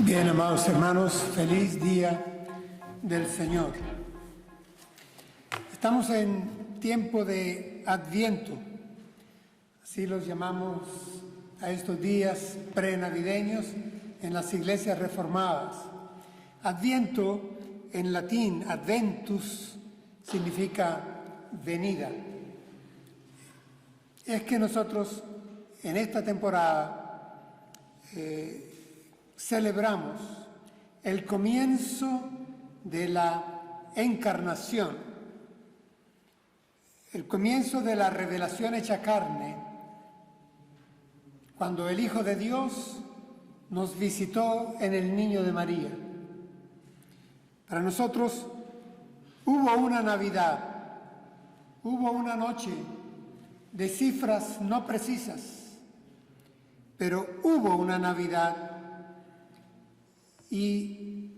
Bien, amados hermanos, feliz día del Señor. Estamos en tiempo de Adviento, así los llamamos a estos días prenavideños en las iglesias reformadas. Adviento, en latín, adventus, significa venida. Es que nosotros en esta temporada celebramos el comienzo de la encarnación, el comienzo de la revelación hecha carne, cuando el Hijo de Dios nos visitó en el niño de María. Para nosotros hubo una Navidad, hubo una noche de cifras no precisas, pero hubo una Navidad. Y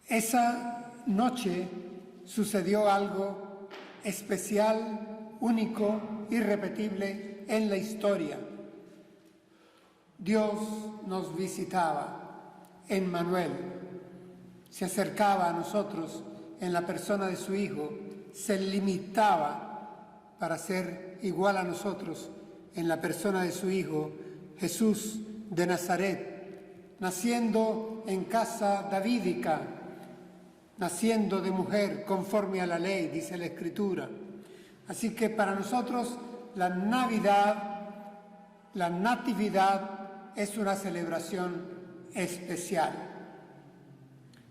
esa noche sucedió algo especial, único, irrepetible en la historia. Dios nos visitaba, Emmanuel, se acercaba a nosotros en la persona de su Hijo, se limitaba para ser igual a nosotros en la persona de su Hijo, Jesús de Nazaret, naciendo en casa davídica, naciendo de mujer conforme a la ley, dice la Escritura. Así que para nosotros la Navidad, la Natividad, es una celebración especial.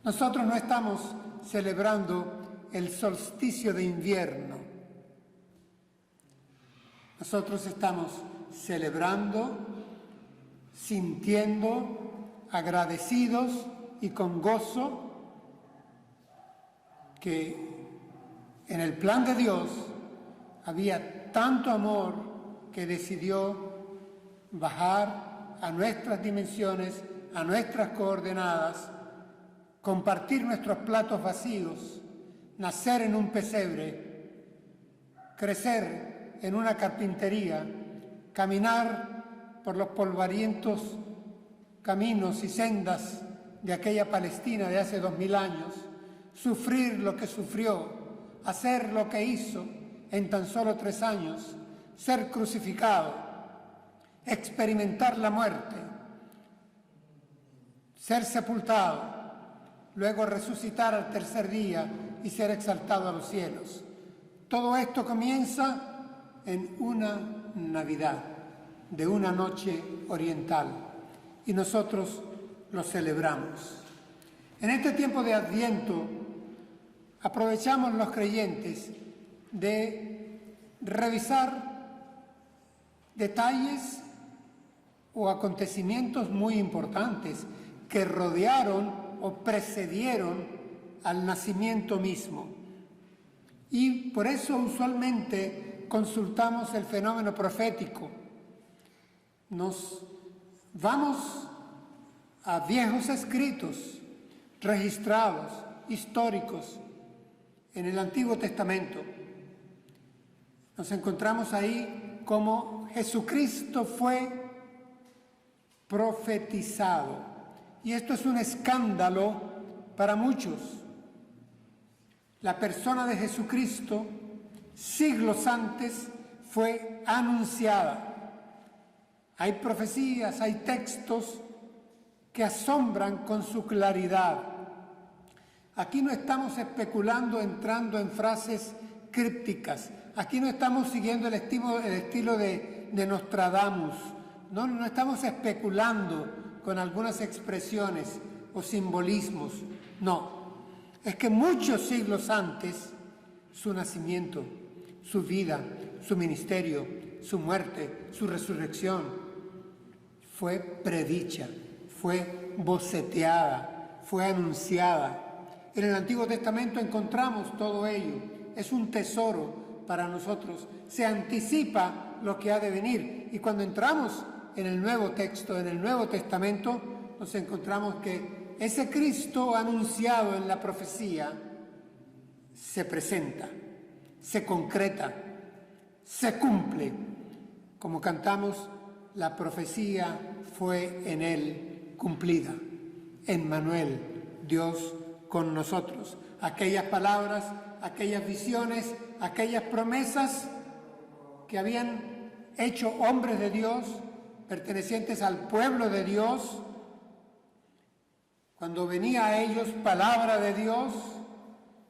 Nosotros no estamos celebrando el solsticio de invierno. Nosotros estamos celebrando, sintiendo, agradecidos y con gozo que en el plan de Dios había tanto amor que decidió bajar a nuestras dimensiones, a nuestras coordenadas, compartir nuestros platos vacíos, nacer en un pesebre, crecer en una carpintería, caminar por los polvorientos caminos y sendas de aquella Palestina de hace 2000 años, sufrir lo que sufrió, hacer lo que hizo en tan solo 3 años, ser crucificado, experimentar la muerte, ser sepultado, luego resucitar al tercer día y ser exaltado a los cielos. Todo esto comienza en una Navidad, de una noche oriental. Y nosotros lo celebramos. En este tiempo de Adviento, aprovechamos los creyentes de revisar detalles o acontecimientos muy importantes que rodearon o precedieron al nacimiento mismo. Y por eso usualmente consultamos el fenómeno profético. Nos vamos a viejos escritos, registrados, históricos, en el Antiguo Testamento. Nos encontramos ahí como Jesucristo fue profetizado. Y esto es un escándalo para muchos. La persona de Jesucristo, siglos antes, fue anunciada. Hay profecías, hay textos que asombran con su claridad. Aquí no estamos especulando, entrando en frases crípticas. Aquí no estamos siguiendo el estilo de Nostradamus. No estamos especulando con algunas expresiones o simbolismos. No. Es que muchos siglos antes, su nacimiento, su vida, su ministerio, su muerte, su resurrección, fue predicha, fue boceteada, fue anunciada. En el Antiguo Testamento encontramos todo ello. Es un tesoro para nosotros. Se anticipa lo que ha de venir. Y cuando entramos en el Nuevo Texto, en el Nuevo Testamento, nos encontramos que ese Cristo anunciado en la profecía se presenta, se concreta, se cumple. Como cantamos, la profecía fue en él cumplida. Emmanuel, Dios con nosotros. Aquellas palabras, aquellas visiones, aquellas promesas que habían hecho hombres de Dios, pertenecientes al pueblo de Dios, cuando venía a ellos palabra de Dios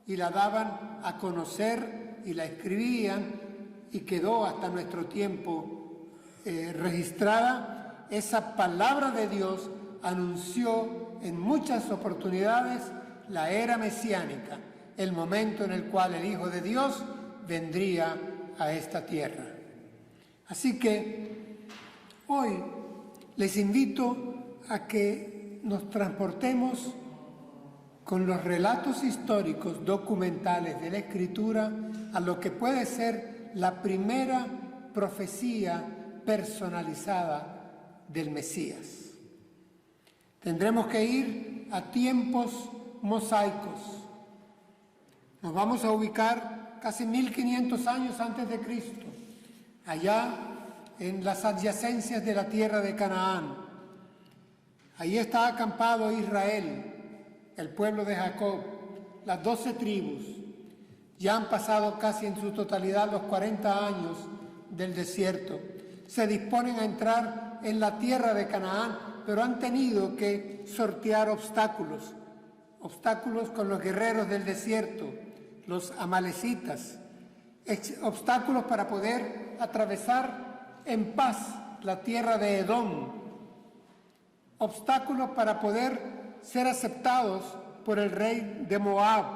y la daban a conocer y la escribían y quedó hasta nuestro tiempo registrada, esa palabra de Dios anunció en muchas oportunidades la era mesiánica, el momento en el cual el Hijo de Dios vendría a esta tierra. Así que hoy les invito a que nos transportemos con los relatos históricos documentales de la Escritura a lo que puede ser la primera profecía personalizada del Mesías. Tendremos que ir a tiempos mosaicos. Nos vamos a ubicar casi 1500 años antes de Cristo, allá en las adyacencias de la tierra de Canaán. Allí está acampado Israel, el pueblo de Jacob, las 12 tribus. Ya han pasado casi en su totalidad los 40 años del desierto. Se disponen a entrar en la tierra de Canaán, pero han tenido que sortear obstáculos con los guerreros del desierto, los amalecitas, obstáculos para poder atravesar en paz la tierra de Edom, obstáculos para poder ser aceptados por el rey de Moab,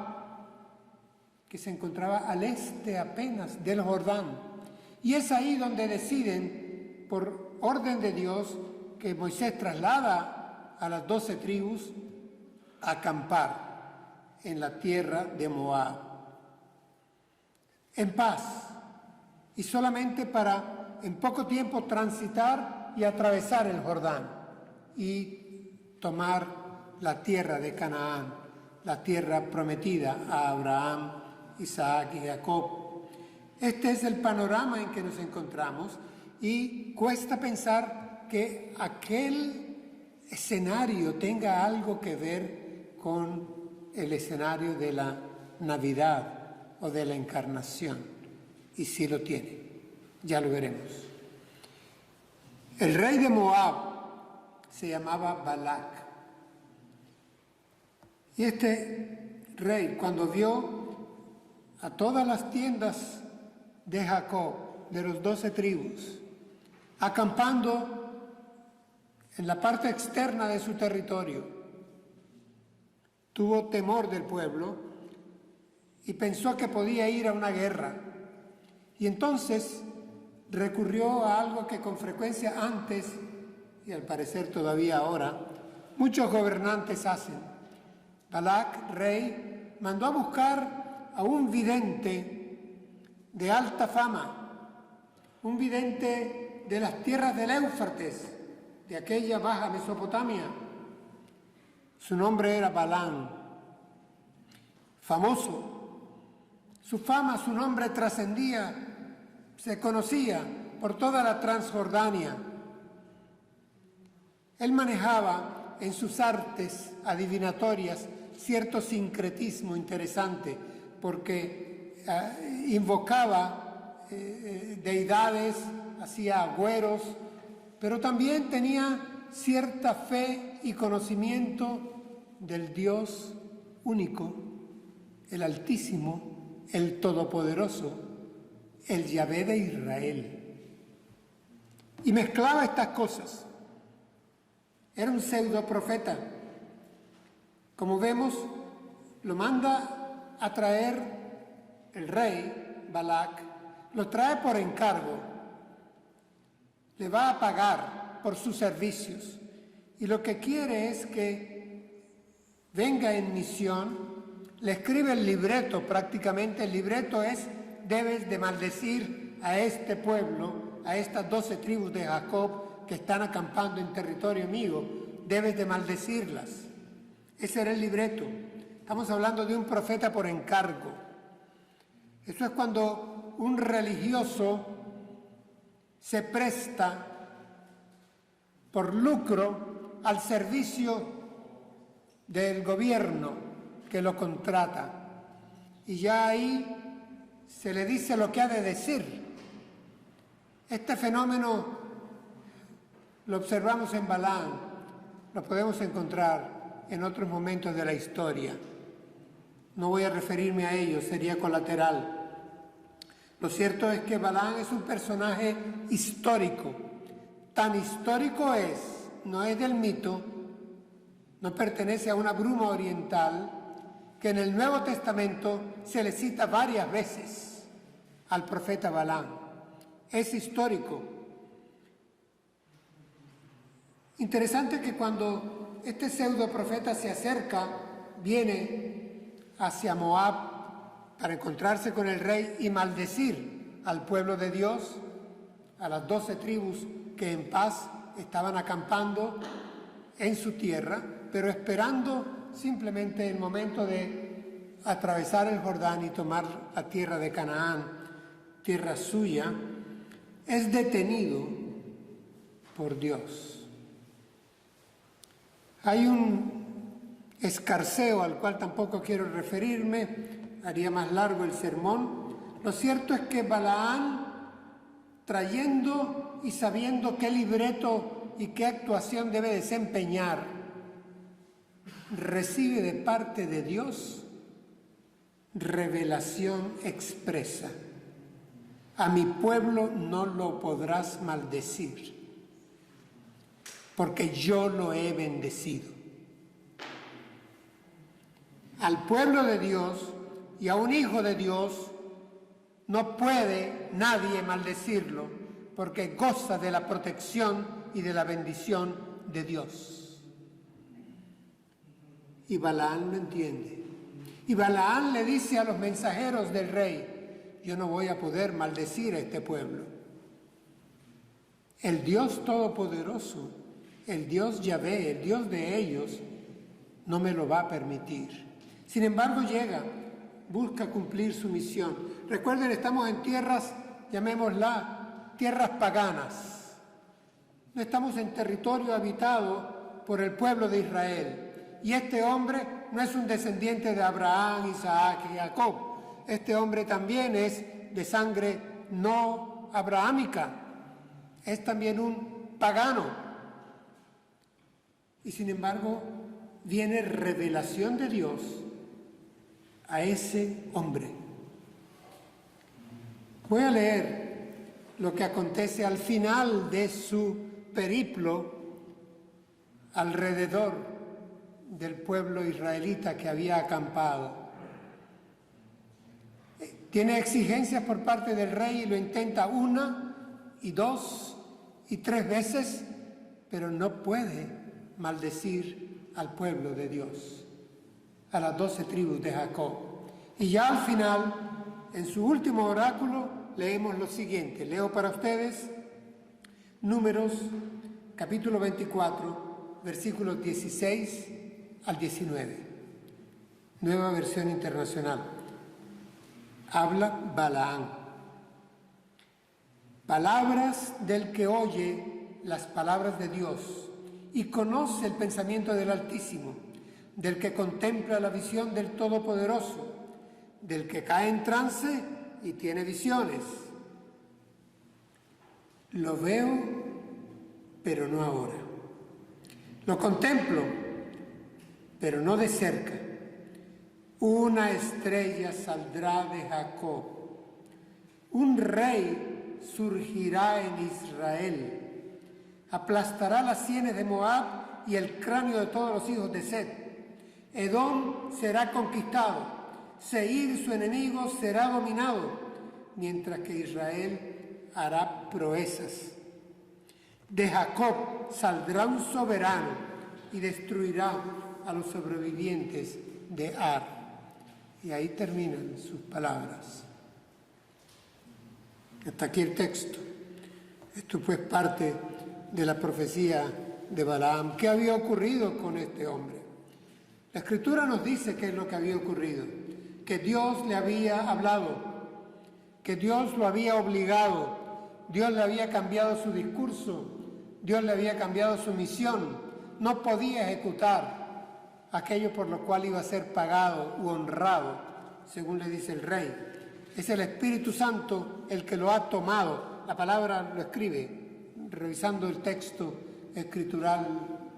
que se encontraba al este apenas del Jordán. Y es ahí donde deciden, por orden de Dios, que Moisés traslada a las 12 tribus a acampar en la tierra de Moab, en paz, y solamente para en poco tiempo transitar y atravesar el Jordán y tomar la tierra de Canaán, la tierra prometida a Abraham, Isaac y Jacob. Este es el panorama en que nos encontramos y cuesta pensar que aquel escenario tenga algo que ver con el escenario de la Navidad o de la Encarnación, y sí lo tiene, ya lo veremos. El rey de Moab se llamaba Balac, y este rey, cuando vio a todas las tiendas de Jacob, de los 12 tribus, acampando en la parte externa de su territorio, tuvo temor del pueblo y pensó que podía ir a una guerra. Y entonces recurrió a algo que con frecuencia antes, y al parecer todavía ahora, muchos gobernantes hacen. Balac, rey, mandó a buscar a un vidente de alta fama, un vidente de las tierras del Éufrates, de aquella baja Mesopotamia. Su nombre era Balaam, famoso. Su fama, su nombre trascendía, se conocía por toda la Transjordania. Él manejaba en sus artes adivinatorias cierto sincretismo interesante, porque invocaba deidades, hacía agüeros, pero también tenía cierta fe y conocimiento del Dios único, el Altísimo, el Todopoderoso, el Yahvé de Israel. Y mezclaba estas cosas. Era un pseudo profeta. Como vemos, lo manda a traer el rey Balac, lo trae por encargo, le va a pagar por sus servicios y lo que quiere es que venga en misión. Le escribe el libreto prácticamente. El libreto es: debes de maldecir a este pueblo, a estas 12 tribus de Jacob que están acampando en territorio mío, debes de maldecirlas. Ese era el libreto. Estamos hablando de un profeta por encargo. Eso es cuando un religioso se presta por lucro al servicio del gobierno que lo contrata. Y ya ahí se le dice lo que ha de decir. Este fenómeno lo observamos en Balaam, lo podemos encontrar en otros momentos de la historia. No voy a referirme a ello, sería colateral. Lo cierto es que Balaam es un personaje histórico. Tan histórico es, no es del mito, no pertenece a una bruma oriental, que en el Nuevo Testamento se le cita varias veces al profeta Balaam. Es histórico. Interesante que cuando este pseudo profeta se acerca, viene hacia Moab para encontrarse con el rey y maldecir al pueblo de Dios, a las 12 tribus que en paz estaban acampando en su tierra, pero esperando simplemente el momento de atravesar el Jordán y tomar la tierra de Canaán, tierra suya, es detenido por Dios. Hay un escarceo al cual tampoco quiero referirme, haría más largo el sermón. Lo cierto es que Balaam, trayendo y sabiendo qué libreto y qué actuación debe desempeñar, recibe de parte de Dios revelación expresa. A mi pueblo no lo podrás maldecir, porque yo lo he bendecido. Al pueblo de Dios y a un hijo de Dios no puede nadie maldecirlo, porque goza de la protección y de la bendición de Dios. Y Balaam lo entiende. Y Balaam le dice a los mensajeros del rey: yo no voy a poder maldecir a este pueblo. El Dios Todopoderoso, el Dios Yahvé, el Dios de ellos, no me lo va a permitir. Sin embargo, llega, busca cumplir su misión. Recuerden, estamos en tierras, llamémoslas, tierras paganas. No estamos en territorio habitado por el pueblo de Israel. Y este hombre no es un descendiente de Abraham, Isaac y Jacob. Este hombre también es de sangre no abrahámica. Es también un pagano. Y sin embargo, viene revelación de Dios a ese hombre. Voy a leer lo que acontece al final de su periplo alrededor del pueblo israelita que había acampado. Tiene exigencias por parte del rey y lo intenta 1 y 2 y 3 veces, pero no puede maldecir al pueblo de Dios, a las 12 tribus de Jacob. Y ya al final, en su último oráculo, leemos lo siguiente. Leo para ustedes Números, capítulo 24, versículos 16 al 19. Nueva versión internacional. Habla Balaam. Palabras del que oye las palabras de Dios y conoce el pensamiento del Altísimo, del que contempla la visión del Todopoderoso, del que cae en trance y tiene visiones. Lo veo, pero no ahora. Lo contemplo, pero no de cerca. Una estrella saldrá de Jacob. Un rey surgirá en Israel. Aplastará las sienes de Moab y el cráneo de todos los hijos de Set. Edom será conquistado. Seir, su enemigo, será dominado, mientras que Israel hará proezas. De Jacob saldrá un soberano y destruirá a los sobrevivientes de Ar. Y ahí terminan sus palabras. Hasta aquí el texto. Esto fue parte de la profecía de Balaam. ¿Qué había ocurrido con este hombre? La Escritura nos dice qué es lo que había ocurrido. Que Dios le había hablado, que Dios lo había obligado, Dios le había cambiado su discurso, Dios le había cambiado su misión. No podía ejecutar aquello por lo cual iba a ser pagado u honrado, según le dice el rey. Es el Espíritu Santo el que lo ha tomado. La palabra lo escribe. Revisando el texto escritural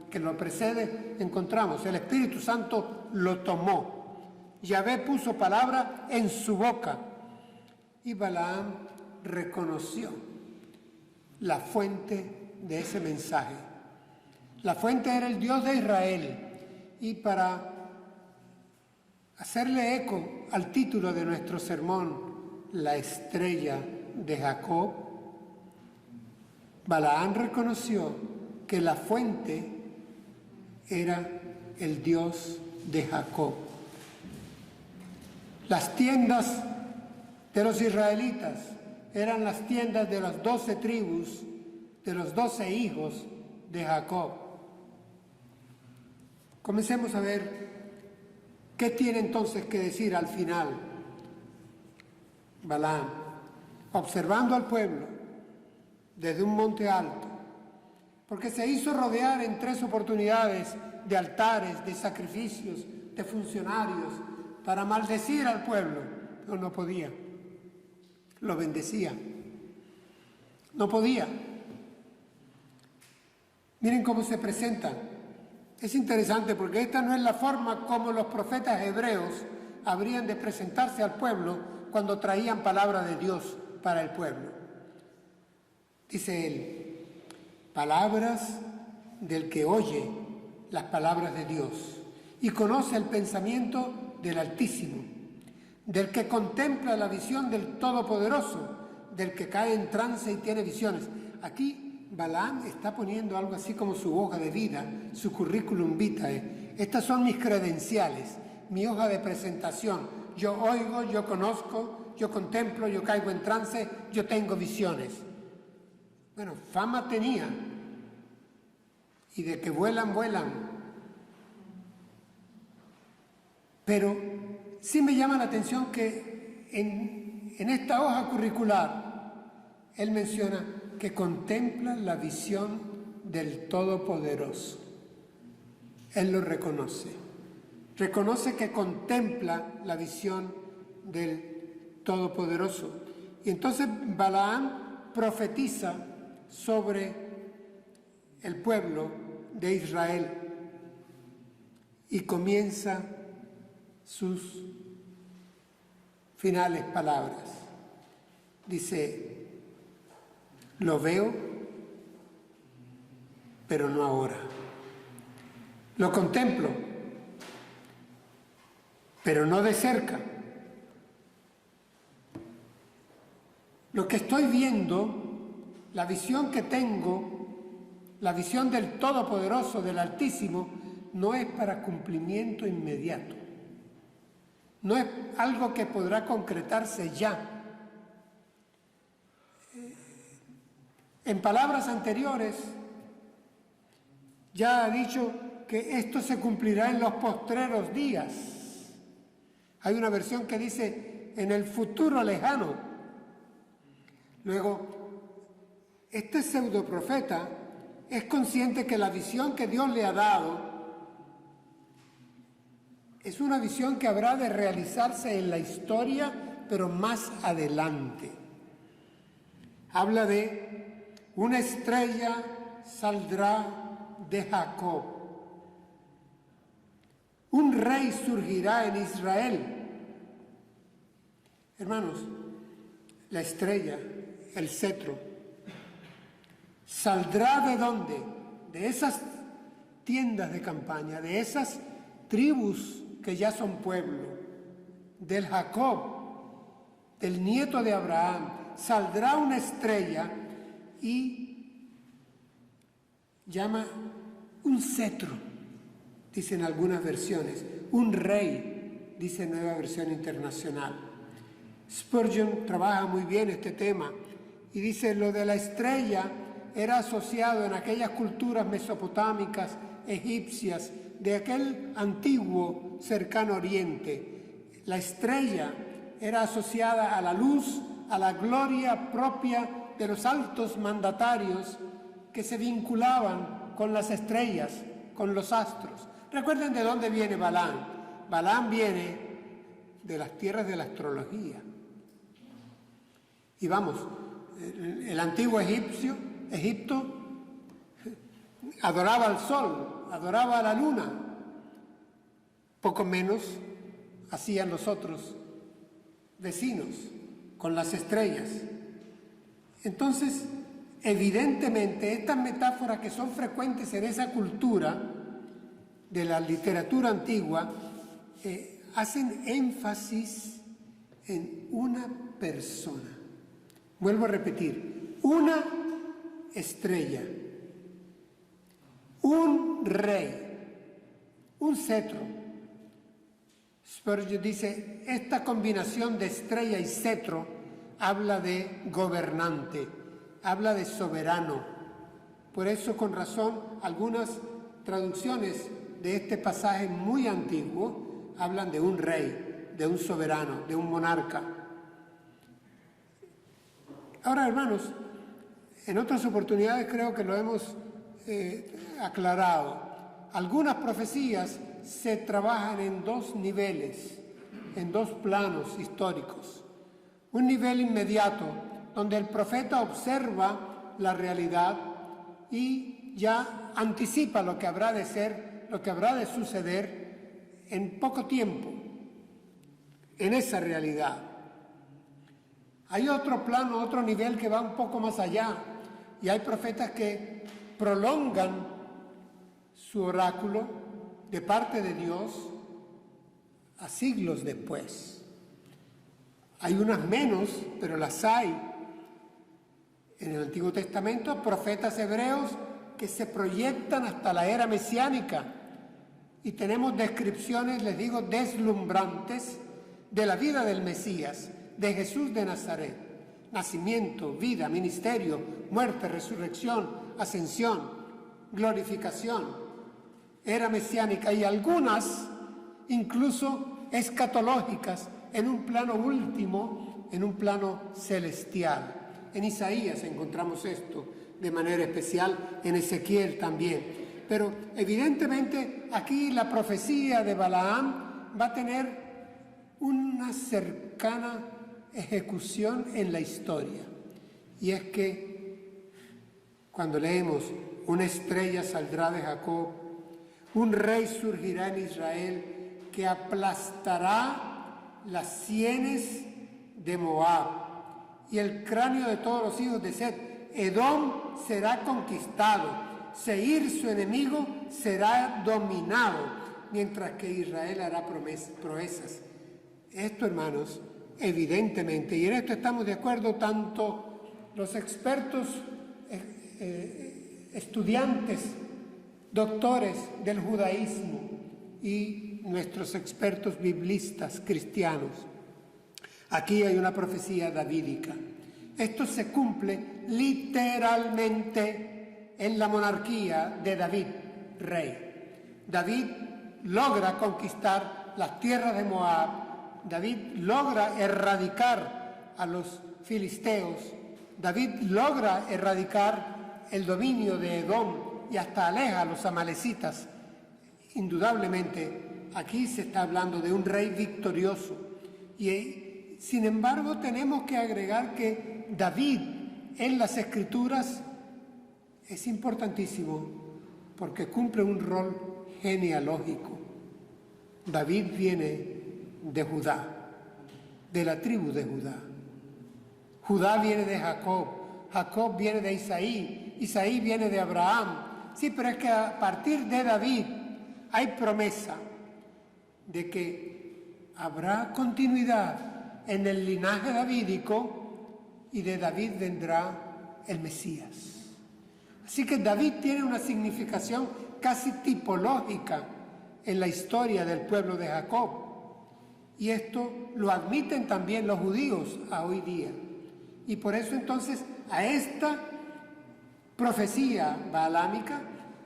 que lo precede, encontramos, el Espíritu Santo lo tomó. Yahvé puso palabra en su boca. Y Balaam reconoció la fuente de ese mensaje. La fuente era el Dios de Israel. Y para hacerle eco al título de nuestro sermón, la estrella de Jacob, Balaam reconoció que la fuente era el Dios de Jacob. Las tiendas de los israelitas eran las tiendas de las 12 tribus, de los 12 hijos de Jacob. Comencemos a ver qué tiene entonces que decir al final Balaam, observando al pueblo desde un monte alto, porque se hizo rodear en 3 oportunidades de altares, de sacrificios, de funcionarios, para maldecir al pueblo, pero no podía. Lo bendecía. No podía. Miren cómo se presenta. Es interesante porque esta no es la forma como los profetas hebreos habrían de presentarse al pueblo cuando traían palabra de Dios para el pueblo. Dice él, palabras del que oye las palabras de Dios y conoce el pensamiento del Altísimo, del que contempla la visión del Todopoderoso, del que cae en trance y tiene visiones. Aquí Balaam está poniendo algo así como su hoja de vida, su currículum vitae. Estas son mis credenciales, mi hoja de presentación. Yo oigo, yo conozco, yo contemplo, yo caigo en trance, yo tengo visiones. Bueno, fama tenía, y de que vuelan, vuelan. Pero sí me llama la atención que en esta hoja curricular él menciona que contempla la visión del Todopoderoso. Él lo reconoce. Reconoce que contempla la visión del Todopoderoso. Y entonces Balaam profetiza sobre el pueblo de Israel y comienza sus finales palabras. Dice, lo veo, pero no ahora. Lo contemplo, pero no de cerca. Lo que estoy viendo, la visión que tengo, la visión del Todopoderoso, del Altísimo, no es para cumplimiento inmediato. No es algo que podrá concretarse ya. En palabras anteriores, ya ha dicho que esto se cumplirá en los postreros días. Hay una versión que dice en el futuro lejano. Luego, este pseudoprofeta es consciente que la visión que Dios le ha dado es una visión que habrá de realizarse en la historia, pero más adelante. Habla de una estrella saldrá de Jacob. Un rey surgirá en Israel. Hermanos, la estrella, el cetro, ¿saldrá de dónde? De esas tiendas de campaña, de esas tribus que ya son pueblo, del Jacob, del nieto de Abraham. Saldrá una estrella y llama un cetro, dicen algunas versiones, un rey, dice Nueva Versión Internacional. Spurgeon trabaja muy bien este tema y dice lo de la estrella era asociado en aquellas culturas mesopotámicas, egipcias, de aquel antiguo cercano oriente. La estrella era asociada a la luz, a la gloria propia de los altos mandatarios que se vinculaban con las estrellas, con los astros. Recuerden de dónde viene Balaam. Balaam viene de las tierras de la astrología. Y vamos, el antiguo Egipto adoraba al sol, adoraba a la luna. Poco menos hacían los otros vecinos con las estrellas. Entonces, evidentemente, estas metáforas que son frecuentes en esa cultura de la literatura antigua hacen énfasis en una persona. Vuelvo a repetir, una estrella, un rey, un cetro. Spurgeon dice, esta combinación de estrella y cetro habla de gobernante, habla de soberano. Por eso, con razón, algunas traducciones de este pasaje muy antiguo hablan de un rey, de un soberano, de un monarca. Ahora, hermanos, en otras oportunidades creo que lo hemos aclarado. Algunas profecías se trabajan en dos niveles, en dos planos históricos. Un nivel inmediato, donde el profeta observa la realidad y ya anticipa lo que habrá de ser, lo que habrá de suceder en poco tiempo, en esa realidad. Hay otro plano, otro nivel que va un poco más allá, y hay profetas que prolongan su oráculo de parte de Dios a siglos después. Hay unas menos, pero las hay. En el Antiguo Testamento, profetas hebreos que se proyectan hasta la era mesiánica, y tenemos descripciones, les digo, deslumbrantes de la vida del Mesías, de Jesús de Nazaret: nacimiento, vida, ministerio, muerte, resurrección, ascensión, glorificación, era mesiánica, y algunas incluso escatológicas en un plano último, en un plano celestial. En Isaías encontramos esto de manera especial, en Ezequiel también. Pero evidentemente aquí la profecía de Balaam va a tener una cercana ejecución en la historia. Y es que cuando leemos, una estrella saldrá de Jacob, un rey surgirá en Israel que aplastará las sienes de Moab y el cráneo de todos los hijos de Set. Edom será conquistado, Seir, su enemigo, será dominado, mientras que Israel hará proezas. Esto, hermanos, evidentemente, y en esto estamos de acuerdo tanto los expertos, estudiantes, doctores del judaísmo y nuestros expertos biblistas cristianos. Aquí hay una profecía davídica. Esto se cumple literalmente en la monarquía de David, rey. David logra conquistar las tierras de Moab. David logra erradicar a los filisteos. David logra erradicar el dominio de Edom y hasta aleja a los amalecitas. Indudablemente, aquí se está hablando de un rey victorioso. Y sin embargo, tenemos que agregar que David en las Escrituras es importantísimo porque cumple un rol genealógico. David viene de Judá, de la tribu de Judá. Judá viene de Jacob, Jacob viene de Isaí, Isaí viene de Abraham. Sí, pero es que a partir de David hay promesa de que habrá continuidad en el linaje davídico y de David vendrá el Mesías. Así que David tiene una significación casi tipológica en la historia del pueblo de Jacob. Y esto lo admiten también los judíos a hoy día. Y por eso entonces a esta profecía baalámica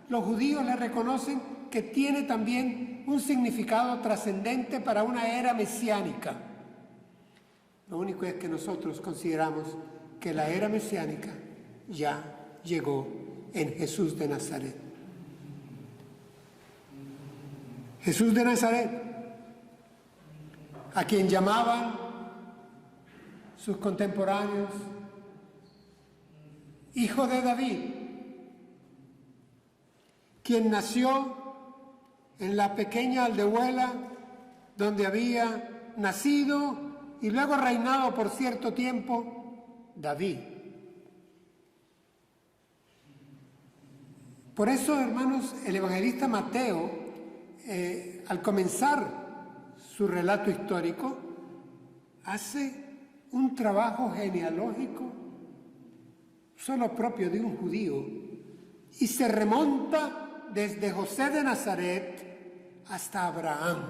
los judíos le reconocen que tiene también un significado trascendente para una era mesiánica. Lo único es que nosotros consideramos que la era mesiánica ya llegó en Jesús de Nazaret. Jesús de Nazaret, a quien llamaban sus contemporáneos Hijo de David, quien nació en la pequeña aldehuela donde había nacido y luego reinado por cierto tiempo David. Por eso, hermanos, el evangelista Mateo, al comenzar su relato histórico, hace un trabajo genealógico solo propio de un judío y se remonta desde José de Nazaret hasta Abraham,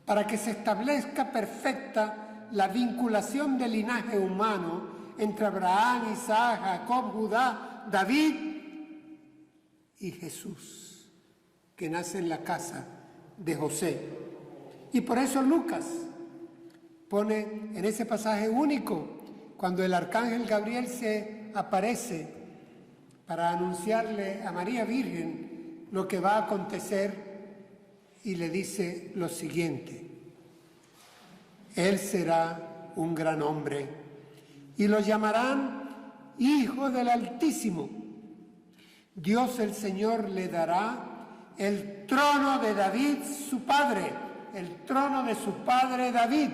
para que se establezca perfecta la vinculación del linaje humano entre Abraham, Isaac, Jacob, Judá, David y Jesús, que nace en la casa de José. Y por eso Lucas pone en ese pasaje único, cuando el arcángel Gabriel se aparece para anunciarle a María Virgen lo que va a acontecer, y le dice lo siguiente: Él será un gran hombre y lo llamarán Hijo del Altísimo. Dios el Señor le dará el trono de David su padre, el trono de su padre David,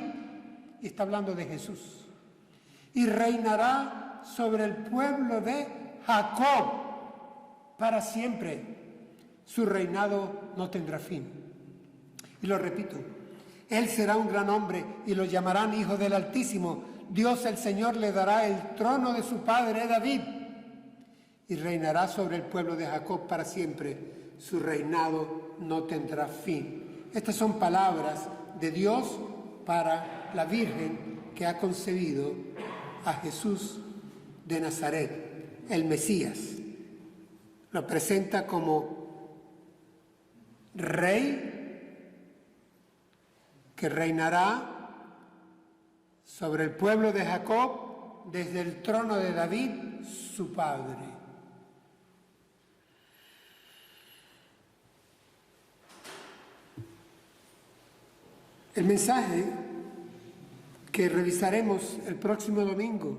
y está hablando de Jesús, y reinará sobre el pueblo de Jacob para siempre. Su reinado no tendrá fin. Y lo repito, Él será un gran hombre y lo llamarán Hijo del Altísimo. Dios el Señor le dará el trono de su padre David y reinará sobre el pueblo de Jacob para siempre. Su reinado no tendrá fin. Estas son palabras de Dios para la Virgen que ha concebido a Jesús de Nazaret, el Mesías. Lo presenta como rey que reinará sobre el pueblo de Jacob desde el trono de David, su padre. El mensaje que revisaremos el próximo domingo,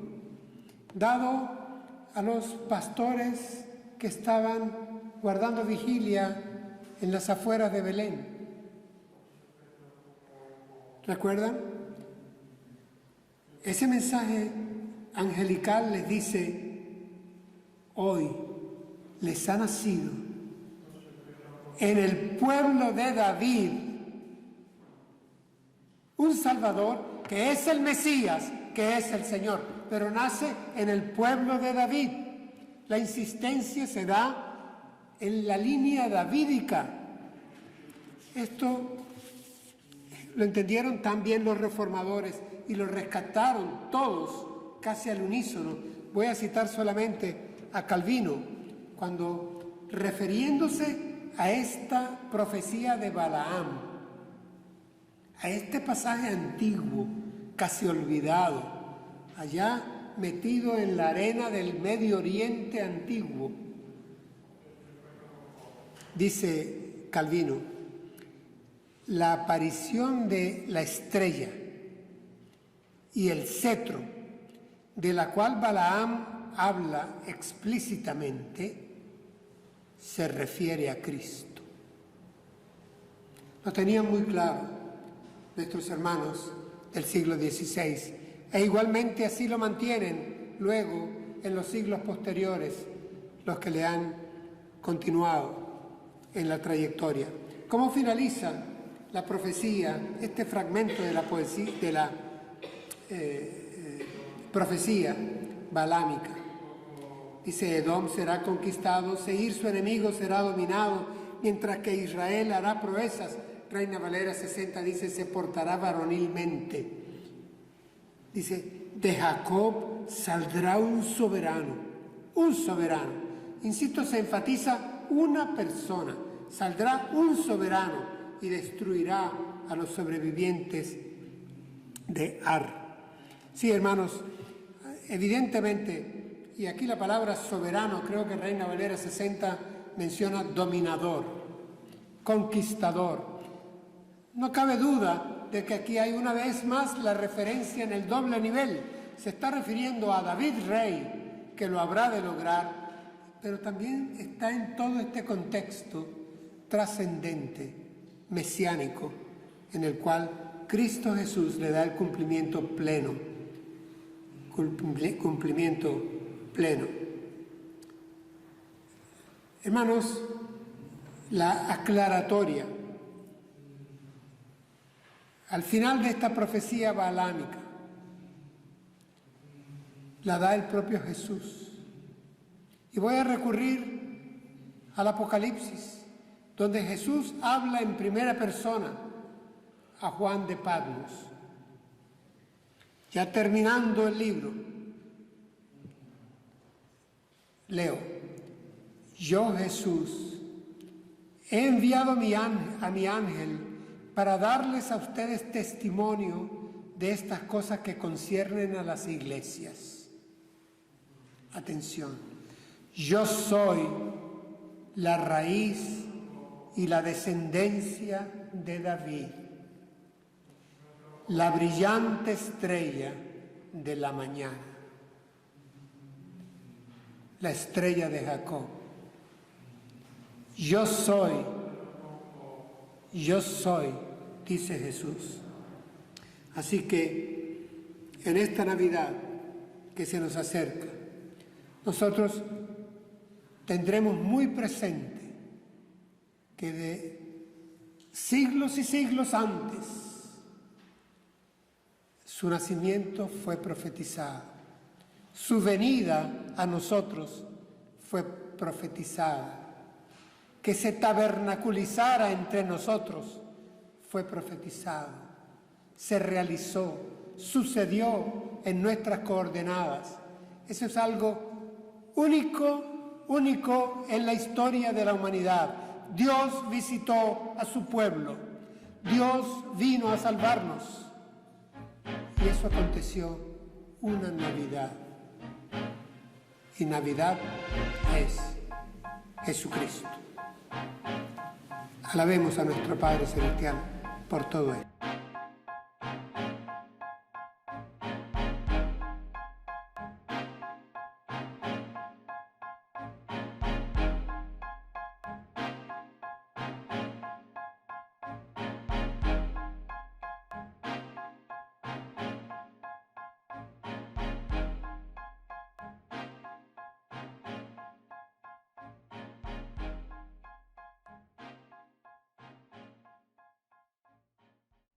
dado a los pastores que estaban guardando vigilia en las afueras de Belén. ¿Recuerdan? Ese mensaje angelical les dice: hoy les ha nacido en el pueblo de David un Salvador que es el Mesías, que es el Señor, pero nace en el pueblo de David. La insistencia se da en la línea davídica. Esto lo entendieron también los reformadores y lo rescataron todos casi al unísono. Voy a citar solamente a Calvino, cuando refiriéndose a esta profecía de Balaam, a este pasaje antiguo, casi olvidado, allá metido en la arena del Medio Oriente antiguo, dice Calvino: la aparición de la estrella y el cetro, de la cual Balaam habla explícitamente, se refiere a Cristo. Lo tenían muy claro nuestros hermanos del siglo XVI, e igualmente así lo mantienen luego en los siglos posteriores los que le han continuado en la trayectoria. ¿Cómo finaliza la profecía, este fragmento de la poesía, de la profecía balámica? Dice: Edom será conquistado, Seir su enemigo será dominado, mientras que Israel hará proezas. Reina Valera 60 dice: se portará varonilmente. Dice: de Jacob saldrá un soberano, un soberano. Insisto, se enfatiza una persona. Saldrá un soberano y destruirá a los sobrevivientes de Ar. Sí, hermanos, evidentemente, y aquí la palabra soberano, creo que Reina Valera 60 menciona dominador, conquistador. No cabe duda de que aquí hay una vez más la referencia en el doble nivel. Se está refiriendo a David rey, que lo habrá de lograr, pero también está en todo este contexto trascendente, mesiánico, en el cual Cristo Jesús le da el cumplimiento pleno. Cumplimiento pleno. Hermanos, la aclaratoria. Al final de esta profecía baalámica, la da el propio Jesús. Y voy a recurrir al Apocalipsis, donde Jesús habla en primera persona a Juan de Patmos. Ya terminando el libro, leo: yo, Jesús, he enviado a mi ángel para darles a ustedes testimonio de estas cosas que conciernen a las iglesias. Atención. Yo soy la raíz y la descendencia de David, la brillante estrella de la mañana, la estrella de Jacob. Yo soy, dice Jesús. Así que en esta Navidad que se nos acerca, nosotros tendremos muy presente que de siglos y siglos antes su nacimiento fue profetizado, su venida a nosotros fue profetizada, que se tabernaculizara entre nosotros fue profetizado, se realizó, sucedió en nuestras coordenadas. Eso es algo único en la historia de la humanidad. Dios visitó a su pueblo, Dios vino a salvarnos, y eso aconteció una Navidad, y Navidad es Jesucristo. Alabemos a nuestro Padre Celestial por todo esto.